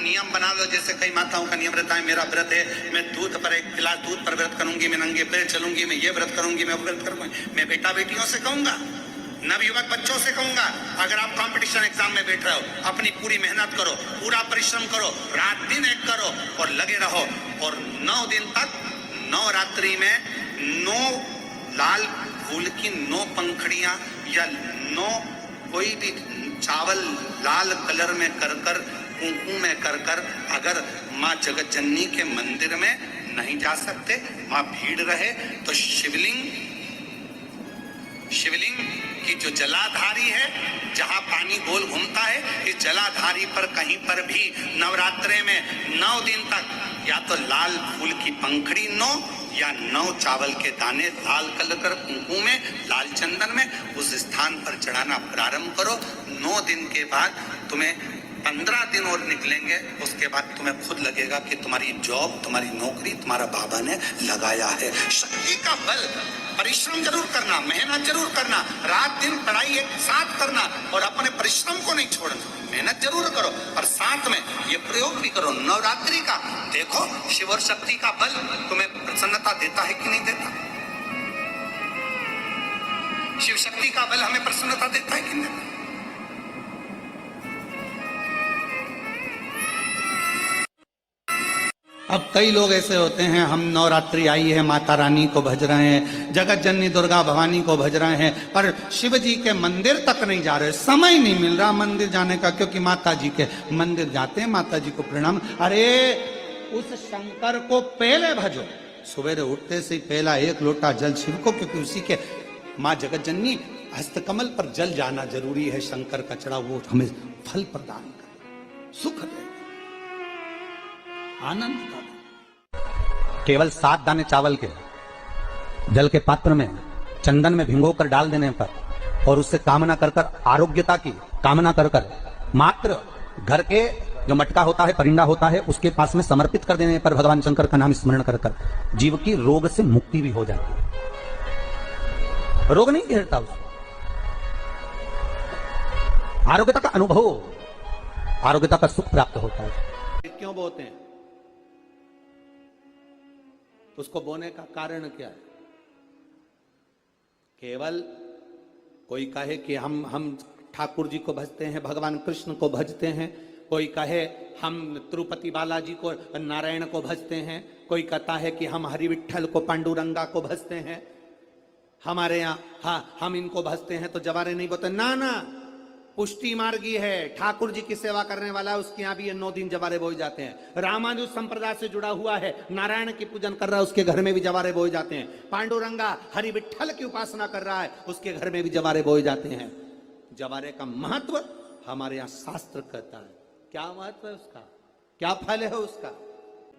नियम बना लो, जैसे कई माताओं का नियम रहता है, मेरा व्रत है, मैं दूध पर 1 गिलास दूध पर व्रत करूंगी, मैं नंगे पैर चलूंगी, मैं ये व्रत करूंगी, मैं व्रत करूंगी। मैं बेटा बेटियों से कहूंगा, नवयुवक बच्चों से कहूंगा, अगर आप कंपटीशन एग्जाम में बैठ रहे हो, अपनी पूरी मेहनत करो, पूरा परिश्रम करो, रात दिन एक करो और लगे रहो, और 9 दिन तक नवरात्रि में 9 लाल फूल की 9 पंखड़ियां या 9 कोई भी चावल लाल कलर में कर कर, कुंकुम में कर कर, अगर माँ जगत जननी के मंदिर में नहीं जा सकते, वहां भीड़ रहे, तो शिवलिंग की जो जलाधारी है, जहां पानी गोल घूमता है, इस जलाधारी पर कहीं पर भी नवरात्रे में 9 दिन तक या तो लाल फूल की पंखड़ी 9 या 9 चावल के दाने लाल कलर कर कुंकुम में, लाल चंदन में उस स्थान पर चढ़ाना प्रारंभ करो। 9 दिन के बाद तुम्हें 15 दिन और निकलेंगे, उसके बाद तुम्हें खुद लगेगा कि तुम्हारी जॉब, तुम्हारी नौकरी तुम्हारा बाबा ने लगाया है। शक्ति का बल, परिश्रम जरूर करना, मेहनत जरूर करना, रात दिन पढ़ाई एक साथ करना और अपने परिश्रम को नहीं छोड़ना, मेहनत जरूर करो और साथ में ये प्रयोग भी करो नवरात्रि का। देखो शिव और शक्ति का बल तुम्हें प्रसन्नता देता है कि नहीं देता। शिव शक्ति का बल हमें प्रसन्नता देता है कि नहीं देता। अब कई लोग ऐसे होते हैं, हम नवरात्रि आई है, माता रानी को भज रहे हैं, जगत जननी दुर्गा भवानी को भज रहे हैं, पर शिव जी के मंदिर तक नहीं जा रहे, समय नहीं मिल रहा मंदिर जाने का, क्योंकि माता जी के मंदिर जाते हैं, माता जी को प्रणाम। अरे उस शंकर को पहले भजो, सवेरे उठते से पहला 1 लोटा जल शिव को, क्योंकि उसी के माँ जगत जननी हस्तकमल पर जल जाना जरूरी है। शंकर का चढ़ा वो हमें फल प्रदान करे, सुख दे, आनंद का। केवल 7 दाने चावल के जल के पात्र में चंदन में भिगोकर डाल देने पर और उससे कामना कर कर, आरोग्यता की कामना कर कर, मात्र घर के जो मटका होता है, परिंदा होता है, उसके पास में समर्पित कर देने पर भगवान शंकर का नाम स्मरण कर कर जीव की रोग से मुक्ति भी हो जाती है। रोग नहीं घेरता उसको, आरोग्यता का अनुभव, आरोग्यता का सुख प्राप्त होता है। क्यों बोते हैं? उसको बोने का कारण क्या है? केवल कोई कहे कि हम ठाकुर जी को भजते हैं, भगवान कृष्ण को भजते हैं, कोई कहे हम तिरुपति बालाजी को, नारायण को भजते हैं, कोई कहता है कि हम हरि विठल को, पांडुरंगा को भजते हैं, हमारे यहाँ हाँ हम इनको भजते हैं, तो जवारे नहीं बोते। ना ना, पुष्टि मार्गी है, ठाकुर जी की सेवा करने वाला है, उसके यहाँ भी ये 9 दिन जवारे बोए जाते हैं। रामानुज संप्रदाय से जुड़ा हुआ है, नारायण की पूजन कर रहा है, उसके घर में भी जवारे बोए जाते हैं। पांडुरंगा हरि विठल की उपासना कर रहा है, उसके घर में भी जवारे बोए जाते हैं। जवारे का महत्व हमारे यहाँ शास्त्र कहता है। क्या महत्व है उसका, क्या फल है उसका?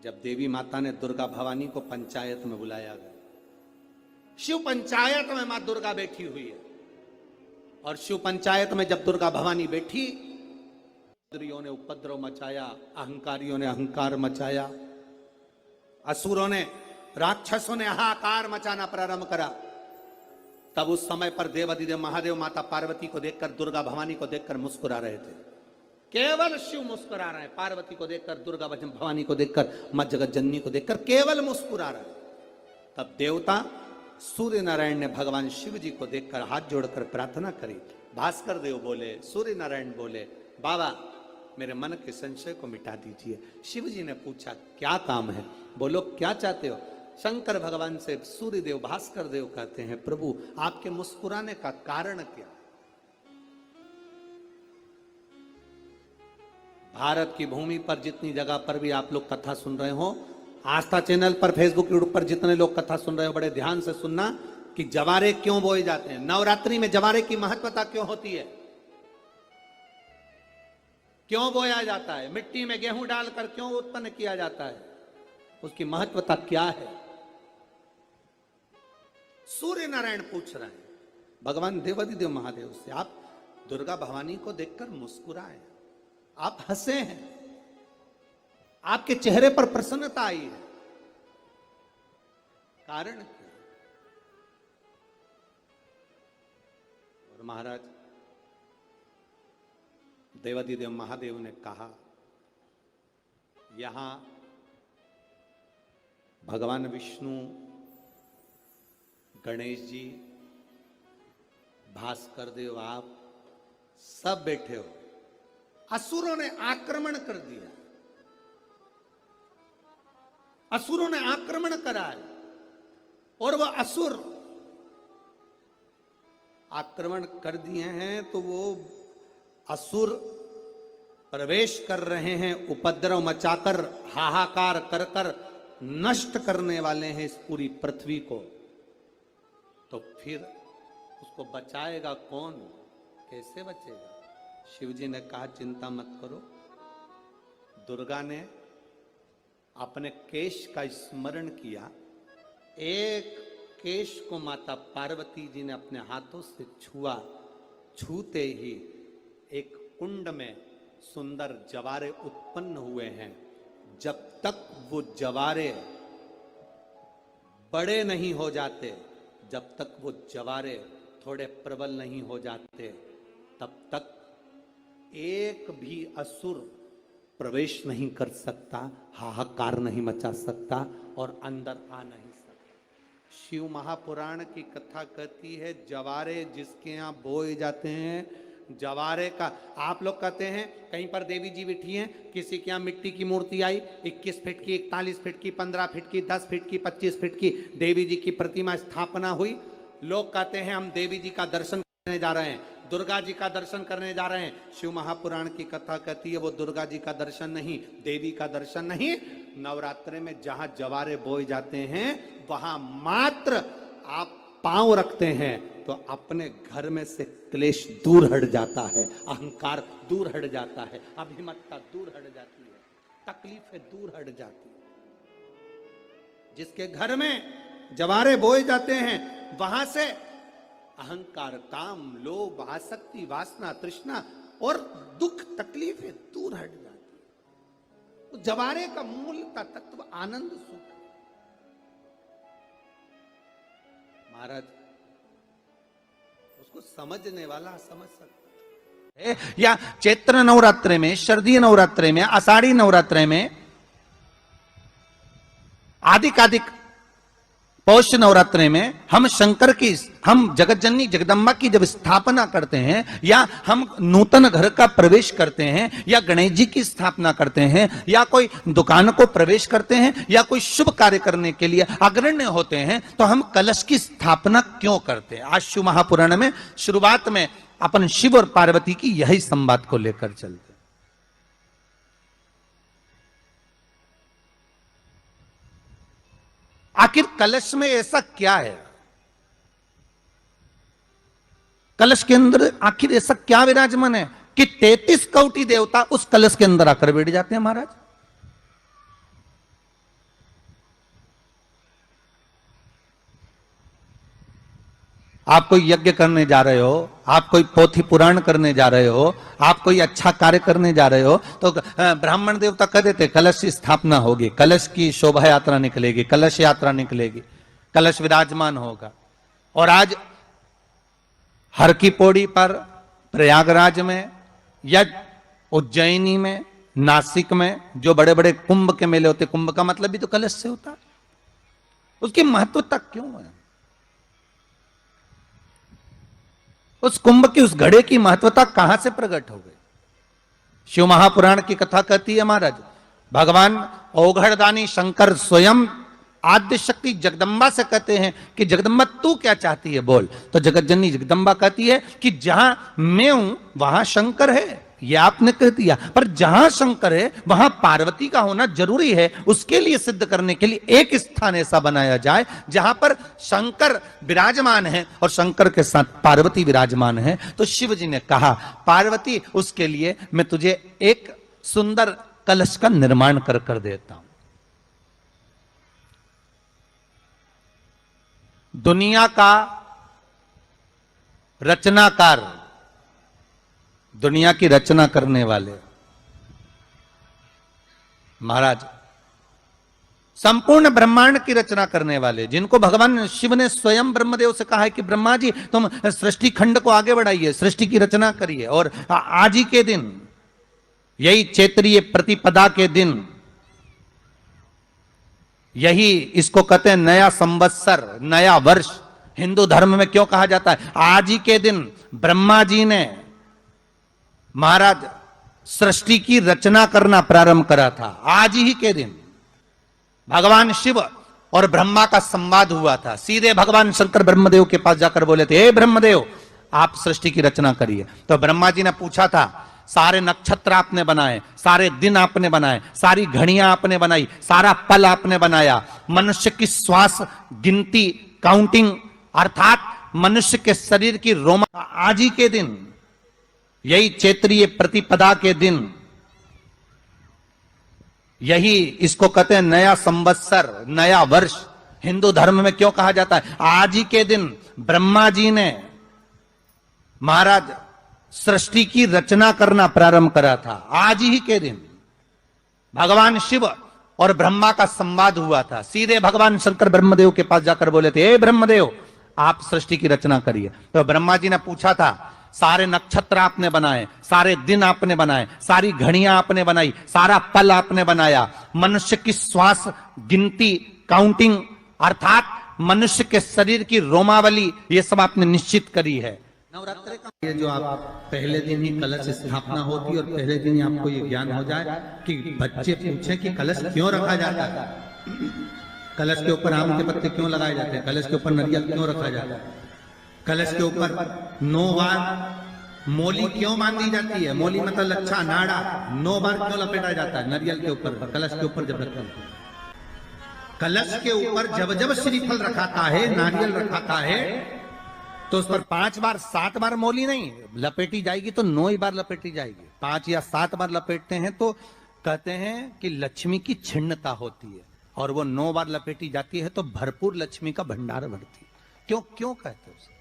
जब देवी माता ने दुर्गा भवानी को पंचायत में बुलाया गया, शिव पंचायत में मां दुर्गा बैठी हुई है, और शिव पंचायत में जब दुर्गा भवानी बैठी, इंद्रियों ने उपद्रव मचाया, अहंकारियों ने अहंकार मचाया, असुरों ने, राक्षसों ने हाहाकार मचाना प्रारंभ करा। तब उस समय पर देवाधिदेव महादेव माता पार्वती को देखकर, दुर्गा भवानी को देखकर मुस्कुरा रहे थे। केवल शिव मुस्कुरा रहे हैं, पार्वती को देखकर, दुर्गा भवानी को देखकर, मां जगत जननी को देखकर केवल मुस्कुरा रहे। तब देवता सूर्य नारायण ने भगवान शिव जी को देखकर हाथ जोड़कर प्रार्थना करी। भास्कर देव बोले, सूर्य नारायण बोले, बाबा मेरे मन के संशय को मिटा दीजिए। शिव जी ने पूछा क्या काम है? बोलो क्या चाहते हो? शंकर भगवान से सूर्य देव, भास्कर देव कहते हैं, प्रभु आपके मुस्कुराने का कारण क्या? भारत की भूमि पर जितनी जगह पर भी आप लोग कथा सुन रहे हो, आस्था चैनल पर, फेसबुक, यूट्यूब पर जितने लोग कथा सुन रहे हो, बड़े ध्यान से सुनना कि जवारे क्यों बोए जाते हैं। नवरात्रि में जवारे की महत्वता क्यों होती है, क्यों बोया जाता है, मिट्टी में गेहूं डालकर क्यों उत्पन्न किया जाता है, उसकी महत्वता क्या है? सूर्य नारायण पूछ रहे हैं भगवान देवाधिदेव महादेव से, आप दुर्गा भवानी को देखकर मुस्कुराए, आप हंसे हैं, आपके चेहरे पर प्रसन्नता आई है, कारण क्या? और महाराज देवाधिदेव महादेव ने कहा यहां भगवान विष्णु, गणेश जी, भास्कर देव, आप सब बैठे हो। असुरों ने आक्रमण कर दिया, असुरों ने आक्रमण करा है और वह असुर आक्रमण कर दिए हैं तो वो असुर प्रवेश कर रहे हैं, उपद्रव मचाकर, हाहाकार कर कर नष्ट करने वाले हैं इस पूरी पृथ्वी को। तो फिर उसको बचाएगा कौन, कैसे बचेगा? शिव जी ने कहा चिंता मत करो। दुर्गा ने अपने केश का स्मरण किया, एक केश को माता पार्वती जी ने अपने हाथों से छुआ, छूते ही एक कुंड में सुंदर जवारे उत्पन्न हुए हैं। जब तक वो जवारे बड़े नहीं हो जाते, जब तक वो जवारे थोड़े प्रबल नहीं हो जाते, तब तक एक भी असुर प्रवेश नहीं कर सकता, हाहाकार नहीं मचा सकता और अंदर आ नहीं सकता। शिव महापुराण की कथा कहती है जवारे जिसके यहाँ बोए जाते हैं, जवारे का, आप लोग कहते हैं कहीं पर देवी जी बैठी हैं, किसी के यहाँ मिट्टी की मूर्ति आई, 21 फीट की, 41 फीट की, 15 फीट की, 10 फीट की, 25 फीट की देवी जी की प्रतिमा स्थापना हुई। लोग कहते हैं हम देवी जी का दर्शन करने जा रहे हैं, दुर्गा जी का दर्शन करने जा रहे हैं। शिव महापुराण की कथा कहती है वो दुर्गा जी का दर्शन नहीं, देवी का दर्शन नहीं। नवरात्रे में जहां जवारे बोए जाते हैं वहां मात्र आप पांव रखते हैं तो अपने घर में से क्लेश दूर हट जाता है, अहंकार दूर हट जाता है, अभिमतता दूर हट जाती है, तकलीफें दूर हट जाती है। जिसके घर में जवारे बोए जाते हैं वहां से अहंकार, काम, लोभ, आसक्ति, वासना, तृष्णा और दुख, तकलीफें दूर हट जाती है। तो जवारे का मूलता तत्व आनंद सुख। महाराज उसको समझने वाला समझ सकता है। या चैत्र नवरात्रे में, शरदीय नवरात्रे में, आषाढ़ी नवरात्रे में, आदिक पौष नवरात्रे में हम शंकर की, हम जगत जननी जगदम्बा की जब स्थापना करते हैं, या हम नूतन घर का प्रवेश करते हैं, या गणेश जी की स्थापना करते हैं, या कोई दुकान को प्रवेश करते हैं, या कोई शुभ कार्य करने के लिए अग्रण्य होते हैं, तो हम कलश की स्थापना क्यों करते हैं? आज शिव महापुराण में शुरुआत में अपन शिव और पार्वती की यही संवाद को लेकर चलते। आखिर कलश में ऐसा क्या है? कलश के अंदर आखिर ऐसा क्या विराजमान है कि 33 कोटि देवता उस कलश के अंदर आकर बैठ जाते हैं? महाराज आप कोई यज्ञ करने जा रहे हो, आप कोई पोथी पुराण करने जा रहे हो, आप कोई अच्छा कार्य करने जा रहे हो, तो ब्राह्मण देवता कह देते कलश की स्थापना होगी, कलश की शोभा यात्रा निकलेगी, कलश यात्रा निकलेगी, कलश विराजमान होगा। और आज हर की पौड़ी पर, प्रयागराज में या उज्जैनी में, नासिक में जो बड़े बड़े कुंभ के मेले होते, कुंभ का मतलब भी तो कलश से होता है। उसकी महत्वता क्यों है? उस कुंभ की, उस घड़े की महत्वता कहां से प्रकट हो गई? शिव महापुराण की कथा कहती है महाराज, भगवान औघड़दानी शंकर स्वयं आद्य शक्ति जगदम्बा से कहते हैं कि जगदम्बा तू क्या चाहती है बोल। तो जगत जननी जगदम्बा कहती है कि जहां मैं हूं वहां शंकर है। ये आपने कह दिया, पर जहां शंकर है वहां पार्वती का होना जरूरी है। उसके लिए सिद्ध करने के लिए एक स्थान ऐसा बनाया जाए जहां पर शंकर विराजमान है और शंकर के साथ पार्वती विराजमान है। तो शिव जी ने कहा पार्वती, उसके लिए मैं तुझे एक सुंदर कलश का निर्माण कर देता हूं। दुनिया का रचनाकार, दुनिया की रचना करने वाले महाराज, संपूर्ण ब्रह्मांड की रचना करने वाले, जिनको भगवान शिव ने स्वयं ब्रह्मदेव से कहा है कि ब्रह्मा जी तुम सृष्टि खंड को आगे बढ़ाइए, सृष्टि की रचना करिए। और आज ही के दिन, यही चैत्रीय प्रतिपदा के दिन, यही इसको कहते हैं नया संवत्सर, नया वर्ष। हिंदू धर्म में क्यों कहा जाता है? आज ही के दिन ब्रह्मा जी ने महाराज सृष्टि की रचना करना प्रारंभ करा था। आज ही के दिन भगवान शिव और ब्रह्मा का संवाद हुआ था। सीधे भगवान शंकर ब्रह्मदेव के पास जाकर बोले थे, हे ब्रह्मदेव, आप सृष्टि की रचना करिए। तो ब्रह्मा जी ने पूछा था, सारे नक्षत्र आपने बनाए, सारे दिन आपने बनाए, सारी घड़ियां आपने बनाई, सारा पल आपने बनाया, मनुष्य की श्वास गिनती, काउंटिंग, अर्थात मनुष्य के शरीर की रोमा, आज ही के दिन, यही चैत्रीय प्रतिपदा के दिन, यही इसको कहते हैं नया संवत्सर, नया वर्ष। हिंदू धर्म में क्यों कहा जाता है? आज ही के दिन ब्रह्मा जी ने महाराज सृष्टि की रचना करना प्रारंभ करा था। आज ही के दिन भगवान शिव और ब्रह्मा का संवाद हुआ था। सीधे भगवान शंकर ब्रह्मदेव के पास जाकर बोले थे, हे ब्रह्मदेव, आप सृष्टि की रचना करिए। तो ब्रह्मा जी ने पूछा था, सारे नक्षत्र आपने बनाए, सारे दिन आपने बनाए, सारी घड़ियां आपने बनाई, सारा पल आपने बनाया, मनुष्य की श्वास गिनती, काउंटिंग, अर्थात मनुष्य के शरीर की रोमावली, ये सब आपने निश्चित करी है। नवरात्रि का ये जो आप पहले दिन ही कलश स्थापना होती है और पहले दिन ही आपको ये ज्ञान हो जाए कि बच्चे पूछे कि कलश क्यों रखा जाता है, कलश के ऊपर आम के पत्ते क्यों लगाए जाते हैं, कलश के ऊपर नारियल क्यों रखा जाता है, कलश के ऊपर 9 बार मोली क्यों बांधी जाती है, मोली मतलब लच्छा नाड़ा 9 बार क्यों लपेटा जाता है नारियल के ऊपर, कलश के ऊपर जब रखते हैं, कलश के ऊपर जब जब श्रीफल रखाता है, नारियल रखाता है, तो उस पर 5 बार 7 बार मोली नहीं लपेटी जाएगी, तो 9 ही बार लपेटी जाएगी। 5 या 7 बार लपेटते हैं तो कहते हैं कि लक्ष्मी की छिन्नता होती है, और वो 9 बार लपेटी जाती है तो भरपूर लक्ष्मी का भंडार बढ़ती है। क्यों क्यों कहते हैं?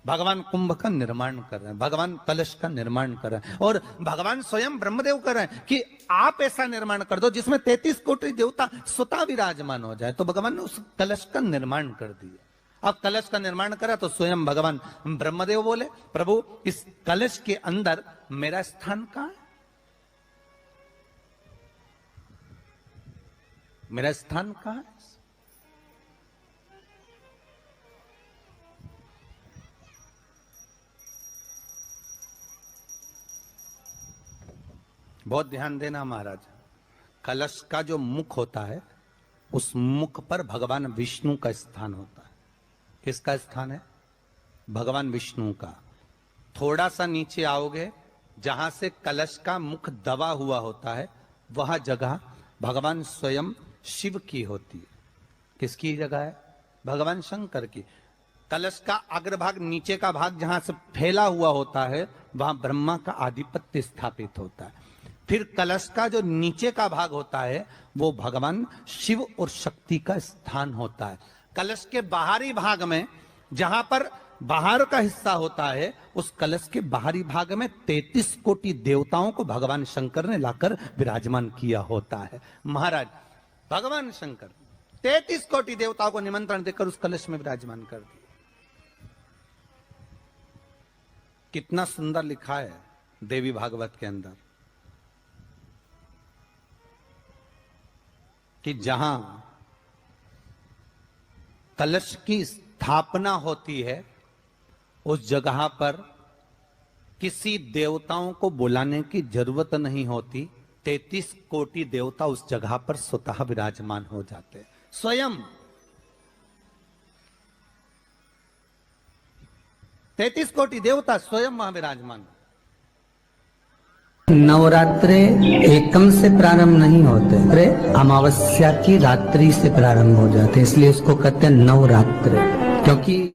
भगवान कुंभ का निर्माण कर रहे हैं, भगवान कलश का निर्माण कर रहे हैं, और भगवान स्वयं ब्रह्मदेव कर रहे हैं कि आप ऐसा निर्माण कर दो जिसमें 33 कोटि देवता स्वतः विराजमान हो जाए। तो भगवान ने उस कलश का निर्माण कर दिया। अब कलश का निर्माण करा तो स्वयं भगवान ब्रह्मदेव बोले, प्रभु इस कलश के अंदर मेरा स्थान कहां है, मेरा स्थान कहां है? बहुत ध्यान देना महाराज, कलश का जो मुख होता है उस मुख पर भगवान विष्णु का स्थान होता है। किसका स्थान है? भगवान विष्णु का। थोड़ा सा नीचे आओगे, जहां से कलश का मुख दबा हुआ होता है, वह जगह भगवान स्वयं शिव की होती है। किसकी जगह है? भगवान शंकर की। कलश का अग्रभाग, नीचे का भाग जहां से फैला हुआ होता है, वहां ब्रह्मा का आधिपत्य स्थापित होता है। फिर कलश का जो नीचे का भाग होता है वो भगवान शिव और शक्ति का स्थान होता है। कलश के बाहरी भाग में, जहां पर बाहर का हिस्सा होता है, उस कलश के बाहरी भाग में 33 कोटि देवताओं को भगवान शंकर ने लाकर विराजमान किया होता है। महाराज भगवान शंकर 33 कोटि देवताओं को निमंत्रण देकर उस कलश में विराजमान कर दिया। कितना सुंदर लिखा है देवी भागवत के अंदर कि जहां कलश की स्थापना होती है उस जगह पर किसी देवताओं को बुलाने की जरूरत नहीं होती। 33 कोटि देवता उस जगह पर स्वतः विराजमान हो जाते हैं। स्वयं 33 कोटि देवता स्वयं वहां विराजमान। नवरात्रे एकम से प्रारंभ नहीं होते, अमावस्या की रात्रि से प्रारंभ हो जाते, इसलिए उसको कहते हैं नवरात्रे, क्योंकि